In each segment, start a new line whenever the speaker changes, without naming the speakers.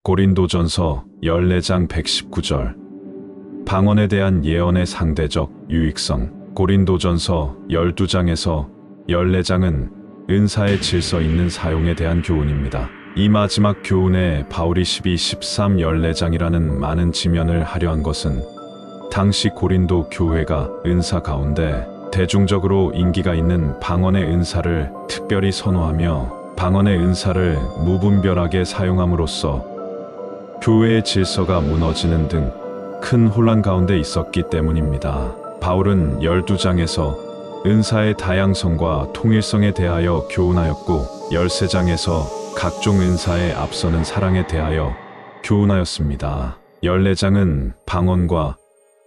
고린도전서 14장 119절. 방언에 대한 예언의 상대적 유익성. 고린도전서 12장에서 14장은 은사의 질서 있는 사용에 대한 교훈입니다. 이 마지막 교훈에 바울이 12, 13, 14장이라는 많은 지면을 하려 한 것은 당시 고린도 교회가 은사 가운데 대중적으로 인기가 있는 방언의 은사를 특별히 선호하며 방언의 은사를 무분별하게 사용함으로써 교회의 질서가 무너지는 등 큰 혼란 가운데 있었기 때문입니다. 바울은 12장에서 은사의 다양성과 통일성에 대하여 교훈하였고 13장에서 각종 은사에 앞서는 사랑에 대하여 교훈하였습니다. 14장은 방언과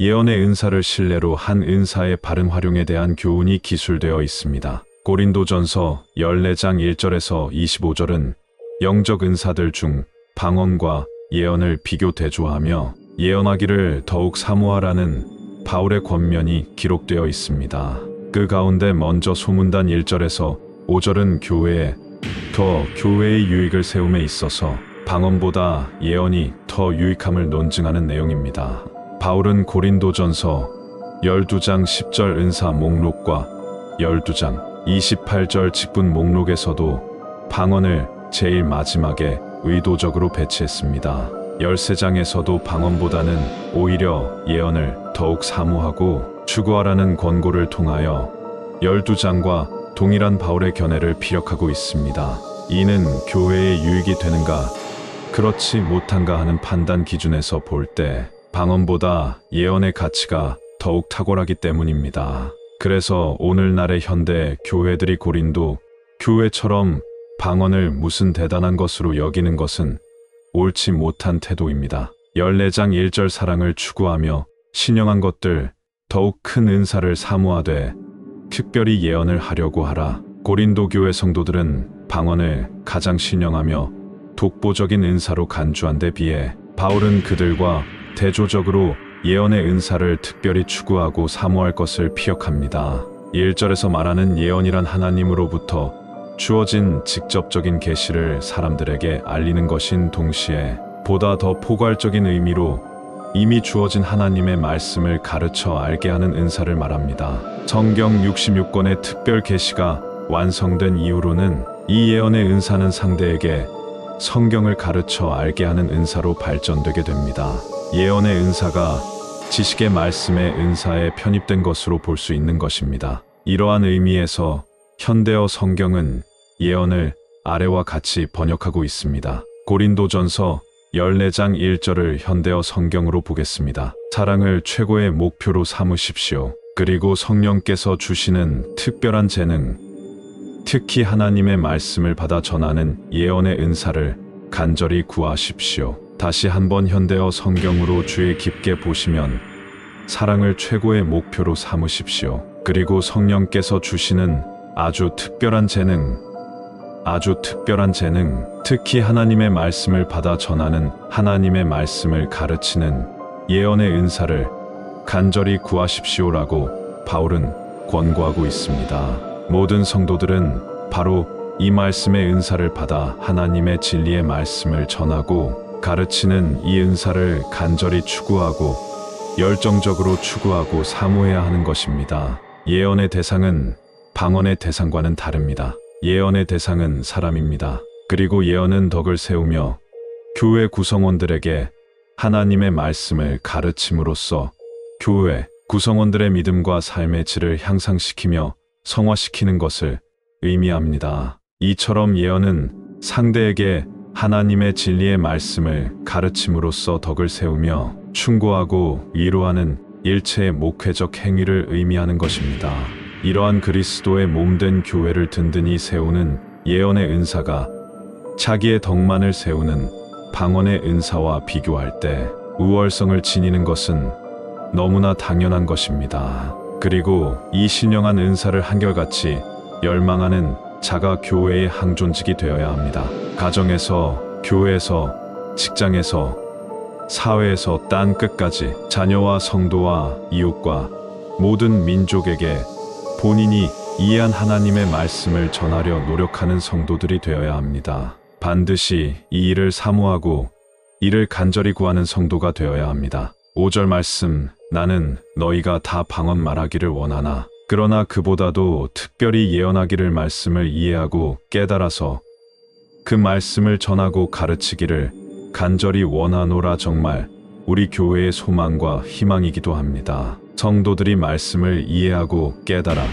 예언의 은사를 신뢰로 한 은사의 바른 활용에 대한 교훈이 기술되어 있습니다. 고린도전서 14장 1절에서 25절은 영적 은사들 중 방언과 예언을 비교 대조하며 예언하기를 더욱 사모하라는 바울의 권면이 기록되어 있습니다. 그 가운데 먼저 소문단 1절에서 5절은 교회의 유익을 세움에 있어서 방언보다 예언이 더 유익함을 논증하는 내용입니다. 바울은 고린도전서 12장 10절 은사 목록과 12장 28절 직분 목록에서도 방언을 제일 마지막에 의도적으로 배치했습니다. 13장에서도 방언보다는 오히려 예언을 더욱 사모하고 추구하라는 권고를 통하여 12장과 동일한 바울의 견해를 피력하고 있습니다. 이는 교회의 유익이 되는가, 그렇지 못한가 하는 판단 기준에서 볼 때 방언보다 예언의 가치가 더욱 탁월하기 때문입니다. 그래서 오늘날의 현대 교회들이 고린도 교회처럼 방언을 무슨 대단한 것으로 여기는 것은 옳지 못한 태도입니다. 14장 1절 사랑을 추구하며 신령한 것들, 더욱 큰 은사를 사모하되 특별히 예언을 하려고 하라. 고린도 교회 성도들은 방언을 가장 신령하며 독보적인 은사로 간주한 데 비해 바울은 그들과 대조적으로 예언의 은사를 특별히 추구하고 사모할 것을 피력합니다. 1절에서 말하는 예언이란 하나님으로부터 주어진 직접적인 계시를 사람들에게 알리는 것인 동시에 보다 더 포괄적인 의미로 이미 주어진 하나님의 말씀을 가르쳐 알게 하는 은사를 말합니다. 성경 66권의 특별 계시가 완성된 이후로는 이 예언의 은사는 상대에게 성경을 가르쳐 알게 하는 은사로 발전되게 됩니다. 예언의 은사가 지식의 말씀의 은사에 편입된 것으로 볼 수 있는 것입니다. 이러한 의미에서 현대어 성경은 예언을 아래와 같이 번역하고 있습니다. 고린도전서 14장 1절을 현대어 성경으로 보겠습니다. 사랑을 최고의 목표로 삼으십시오. 그리고 성령께서 주시는 특별한 재능, 특히 하나님의 말씀을 받아 전하는 예언의 은사를 간절히 구하십시오. 다시 한번 현대어 성경으로 주의 깊게 보시면 사랑을 최고의 목표로 삼으십시오. 그리고 성령께서 주시는 아주 특별한 재능, 특히 하나님의 말씀을 받아 전하는 하나님의 말씀을 가르치는 예언의 은사를 간절히 구하십시오라고 바울은 권고하고 있습니다. 모든 성도들은 바로 이 말씀의 은사를 받아 하나님의 진리의 말씀을 전하고 가르치는 이 은사를 간절히 추구하고 열정적으로 추구하고 사모해야 하는 것입니다. 예언의 대상은 방언의 대상과는 다릅니다. 예언의 대상은 사람입니다. 그리고 예언은 덕을 세우며 교회 구성원들에게 하나님의 말씀을 가르침으로써 교회 구성원들의 믿음과 삶의 질을 향상시키며 성화시키는 것을 의미합니다. 이처럼 예언은 상대에게 하나님의 진리의 말씀을 가르침으로써 덕을 세우며 충고하고 위로하는 일체의 목회적 행위를 의미하는 것입니다. 이러한 그리스도의 몸된 교회를 든든히 세우는 예언의 은사가 자기의 덕만을 세우는 방언의 은사와 비교할 때 우월성을 지니는 것은 너무나 당연한 것입니다. 그리고 이 신령한 은사를 한결같이 열망하는 자가 교회의 항존직이 되어야 합니다. 가정에서, 교회에서, 직장에서, 사회에서 땅 끝까지 자녀와 성도와 이웃과 모든 민족에게 본인이 이해한 하나님의 말씀을 전하려 노력하는 성도들이 되어야 합니다. 반드시 이 일을 사모하고 이를 간절히 구하는 성도가 되어야 합니다. 5절 말씀, 나는 너희가 다 방언 말하기를 원하나 그러나 그보다도 특별히 예언하기를 말씀을 이해하고 깨달아서 그 말씀을 전하고 가르치기를 간절히 원하노라. 정말 우리 교회의 소망과 희망이기도 합니다. 성도들이 말씀을 이해하고 깨달아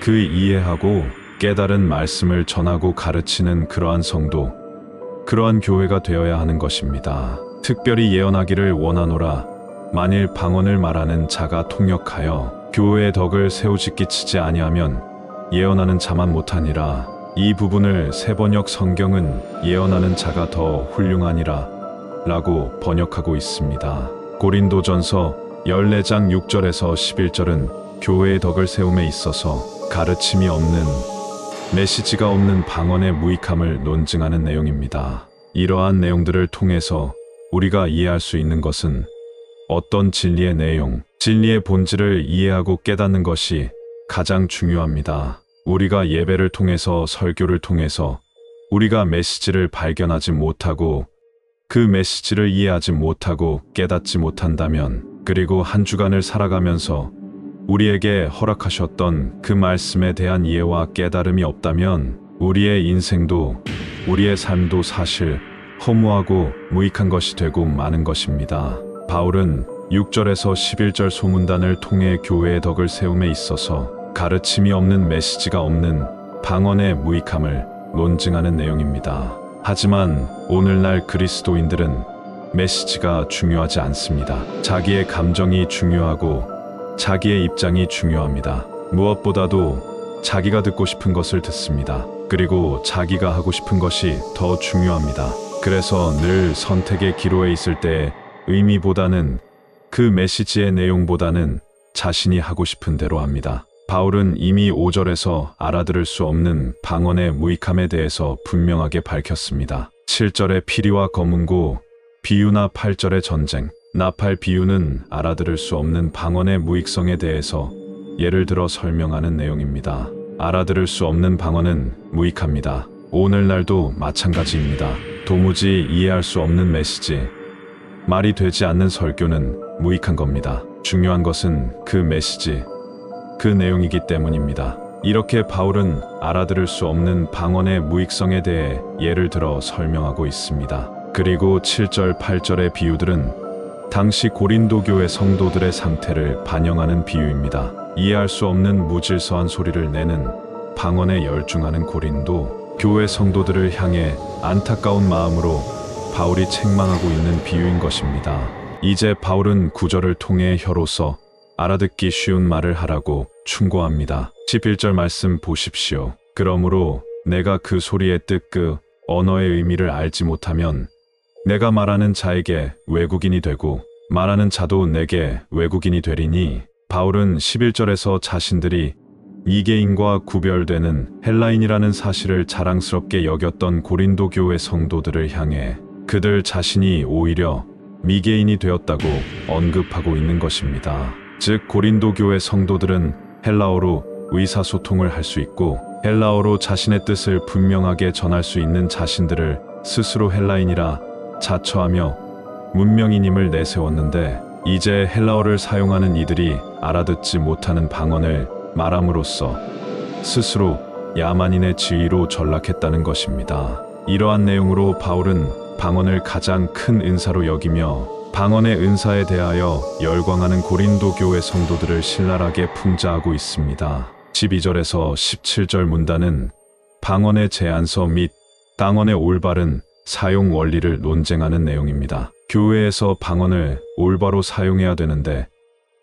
그 이해하고 깨달은 말씀을 전하고 가르치는 그러한 성도, 그러한 교회가 되어야 하는 것입니다. 특별히 예언하기를 원하노라. 만일 방언을 말하는 자가 통역하여 교회의 덕을 세우지 끼치지 아니하면 예언하는 자만 못하니라. 이 부분을 새번역 성경은 예언하는 자가 더 훌륭하니라 라고 번역하고 있습니다. 고린도전서 14장 6절에서 11절은 교회의 덕을 세움에 있어서 가르침이 없는, 메시지가 없는 방언의 무익함을 논증하는 내용입니다. 이러한 내용들을 통해서 우리가 이해할 수 있는 것은 어떤 진리의 내용, 진리의 본질을 이해하고 깨닫는 것이 가장 중요합니다. 우리가 예배를 통해서, 설교를 통해서 우리가 메시지를 발견하지 못하고 그 메시지를 이해하지 못하고 깨닫지 못한다면, 그리고 한 주간을 살아가면서 우리에게 허락하셨던 그 말씀에 대한 이해와 깨달음이 없다면 우리의 인생도, 우리의 삶도 사실 허무하고 무익한 것이 되고 마는 것입니다. 바울은 6절에서 11절 소문단을 통해 교회의 덕을 세움에 있어서 가르침이 없는, 메시지가 없는 방언의 무익함을 논증하는 내용입니다. 하지만 오늘날 그리스도인들은 메시지가 중요하지 않습니다. 자기의 감정이 중요하고 자기의 입장이 중요합니다. 무엇보다도 자기가 듣고 싶은 것을 듣습니다. 그리고 자기가 하고 싶은 것이 더 중요합니다. 그래서 늘 선택의 기로에 있을 때 의미보다는, 그 메시지의 내용보다는 자신이 하고 싶은 대로 합니다. 바울은 이미 5절에서 알아들을 수 없는 방언의 무익함에 대해서 분명하게 밝혔습니다. 7절의 피리와 검은고 비유나 8절의 전쟁, 나팔 비유는 알아들을 수 없는 방언의 무익성에 대해서 예를 들어 설명하는 내용입니다. 알아들을 수 없는 방언은 무익합니다. 오늘날도 마찬가지입니다. 도무지 이해할 수 없는 메시지, 말이 되지 않는 설교는 무익한 겁니다. 중요한 것은 그 메시지, 그 내용이기 때문입니다. 이렇게 바울은 알아들을 수 없는 방언의 무익성에 대해 예를 들어 설명하고 있습니다. 그리고 7절, 8절의 비유들은 당시 고린도 교회 성도들의 상태를 반영하는 비유입니다. 이해할 수 없는 무질서한 소리를 내는 방언에 열중하는 고린도 교회 성도들을 향해 안타까운 마음으로 바울이 책망하고 있는 비유인 것입니다. 이제 바울은 9절을 통해 혀로서 알아듣기 쉬운 말을 하라고 충고합니다. 11절 말씀 보십시오. 그러므로 내가 그 소리의 뜻, 그 언어의 의미를 알지 못하면 내가 말하는 자에게 외국인이 되고 말하는 자도 내게 외국인이 되리니. 바울은 11절에서 자신들이 이개인과 구별되는 헬라인이라는 사실을 자랑스럽게 여겼던 고린도 교회 성도들을 향해 그들 자신이 오히려 미개인이 되었다고 언급하고 있는 것입니다. 즉 고린도 교회 성도들은 헬라어로 의사소통을 할 수 있고 헬라어로 자신의 뜻을 분명하게 전할 수 있는 자신들을 스스로 헬라인이라 자처하며 문명인임을 내세웠는데, 이제 헬라어를 사용하는 이들이 알아듣지 못하는 방언을 말함으로써 스스로 야만인의 지위로 전락했다는 것입니다. 이러한 내용으로 바울은 방언을 가장 큰 은사로 여기며 방언의 은사에 대하여 열광하는 고린도 교회 성도들을 신랄하게 풍자하고 있습니다. 12절에서 17절 문단은 방언의 제한서 및 방언의 올바른 사용 원리를 논쟁하는 내용입니다. 교회에서 방언을 올바로 사용해야 되는데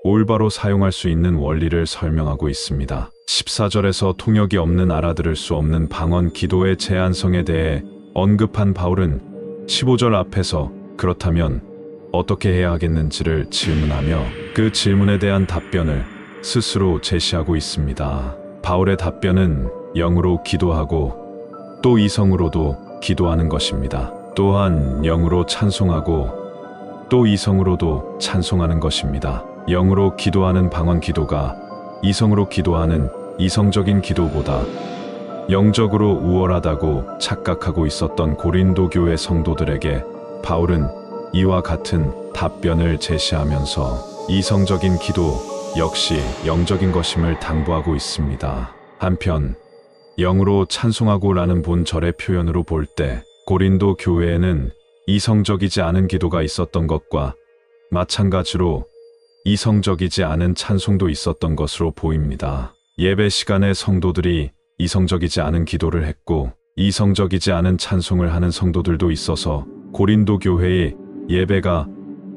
올바로 사용할 수 있는 원리를 설명하고 있습니다. 14절에서 통역이 없는, 알아들을 수 없는 방언 기도의 제한성에 대해 언급한 바울은 15절 앞에서 그렇다면 어떻게 해야 하겠는지를 질문하며 그 질문에 대한 답변을 스스로 제시하고 있습니다. 바울의 답변은 영으로 기도하고 또 이성으로도 기도하는 것입니다. 또한 영으로 찬송하고 또 이성으로도 찬송하는 것입니다. 영으로 기도하는 방언 기도가 이성으로 기도하는 이성적인 기도보다 영적으로 우월하다고 착각하고 있었던 고린도 교회 성도들에게 바울은 이와 같은 답변을 제시하면서 이성적인 기도 역시 영적인 것임을 당부하고 있습니다. 한편 영으로 찬송하고라는 본절의 표현으로 볼 때 고린도 교회에는 이성적이지 않은 기도가 있었던 것과 마찬가지로 이성적이지 않은 찬송도 있었던 것으로 보입니다. 예배 시간에 성도들이 이성적이지 않은 기도를 했고 이성적이지 않은 찬송을 하는 성도들도 있어서 고린도 교회의 예배가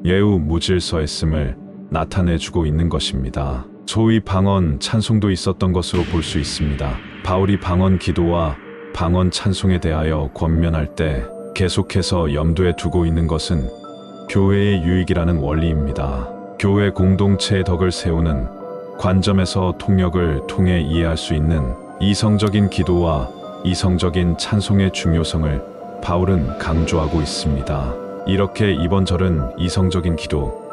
매우 무질서했음을 나타내주고 있는 것입니다. 소위 방언 찬송도 있었던 것으로 볼 수 있습니다. 바울이 방언 기도와 방언 찬송에 대하여 권면할 때 계속해서 염두에 두고 있는 것은 교회의 유익이라는 원리입니다. 교회 공동체의 덕을 세우는 관점에서 통역을 통해 이해할 수 있는 이성적인 기도와 이성적인 찬송의 중요성을 바울은 강조하고 있습니다. 이렇게 이번 절은 이성적인 기도,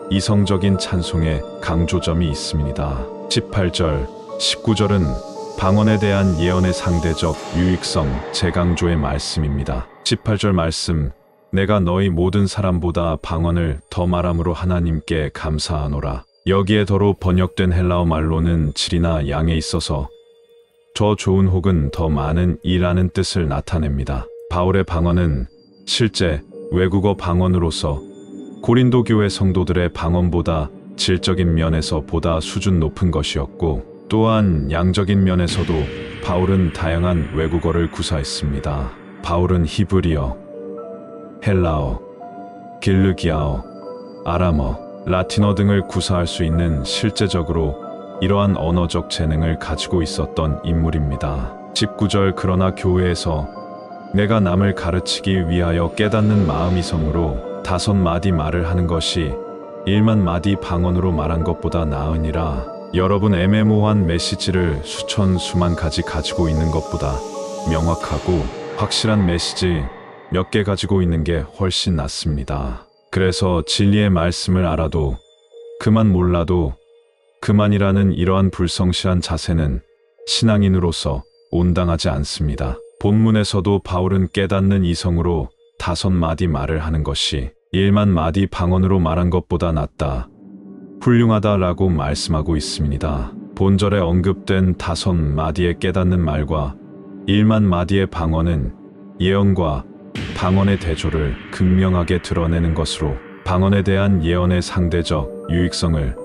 이성적인 찬송의 강조점이 있습니다. 18절, 19절은 방언에 대한 예언의 상대적 유익성 재강조의 말씀입니다. 18절 말씀, 내가 너희 모든 사람보다 방언을 더 말함으로 하나님께 감사하노라. 여기에 더로 번역된 헬라어 말로는 질이나 양에 있어서 더 좋은 혹은 더 많은 이라는 뜻을 나타냅니다. 바울의 방언은 실제 외국어 방언으로서 고린도 교회 성도들의 방언보다 질적인 면에서 보다 수준 높은 것이었고 또한 양적인 면에서도 바울은 다양한 외국어를 구사했습니다. 바울은 히브리어, 헬라어, 길르기아어, 아람어, 라틴어 등을 구사할 수 있는 실제적으로 이러한 언어적 재능을 가지고 있었던 인물입니다. 19절 그러나 교회에서 내가 남을 가르치기 위하여 깨닫는 마음이성으로 5마디 말을 하는 것이 1만 마디 방언으로 말한 것보다 나으니라. 여러분 애매모호한 메시지를 수천 수만 가지 가지고 있는 것보다 명확하고 확실한 메시지 몇 개 가지고 있는 게 훨씬 낫습니다. 그래서 진리의 말씀을 알아도 그만 몰라도 그만이라는 이러한 불성실한 자세는 신앙인으로서 온당하지 않습니다. 본문에서도 바울은 깨닫는 이성으로 5마디 말을 하는 것이 1만 마디 방언으로 말한 것보다 낫다, 훌륭하다라고 말씀하고 있습니다. 본절에 언급된 5마디의 깨닫는 말과 1만 마디의 방언은 예언과 방언의 대조를 극명하게 드러내는 것으로 방언에 대한 예언의 상대적 유익성을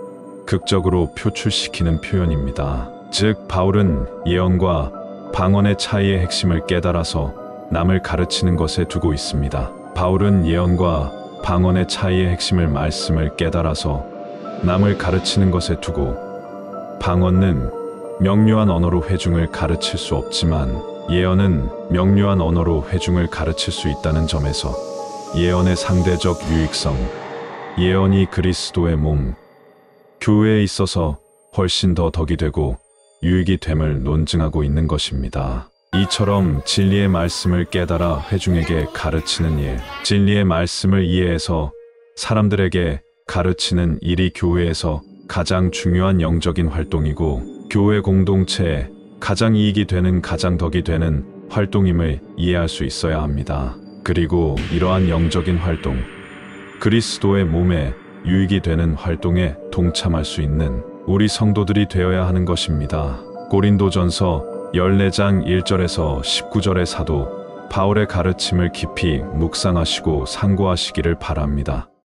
극적으로 표출시키는 표현입니다. 즉 바울은 예언과 방언의 차이의 핵심을 깨달아서 남을 가르치는 것에 두고 있습니다. 바울은 예언과 방언의 차이의 핵심을 말씀을 깨달아서 남을 가르치는 것에 두고 방언은 명료한 언어로 회중을 가르칠 수 없지만 예언은 명료한 언어로 회중을 가르칠 수 있다는 점에서 예언의 상대적 유익성, 예언이 그리스도의 몸, 교회에 있어서 훨씬 더 덕이 되고 유익이 됨을 논증하고 있는 것입니다. 이처럼 진리의 말씀을 깨달아 회중에게 가르치는 일, 진리의 말씀을 이해해서 사람들에게 가르치는 일이 교회에서 가장 중요한 영적인 활동이고 교회 공동체에 가장 이익이 되는 가장 덕이 되는 활동임을 이해할 수 있어야 합니다. 그리고 이러한 영적인 활동, 그리스도의 몸에 유익이 되는 활동에 동참할 수 있는 우리 성도들이 되어야 하는 것입니다. 고린도전서 14장 1절에서 19절의 사도 바울의 가르침을 깊이 묵상하시고 상고하시기를 바랍니다.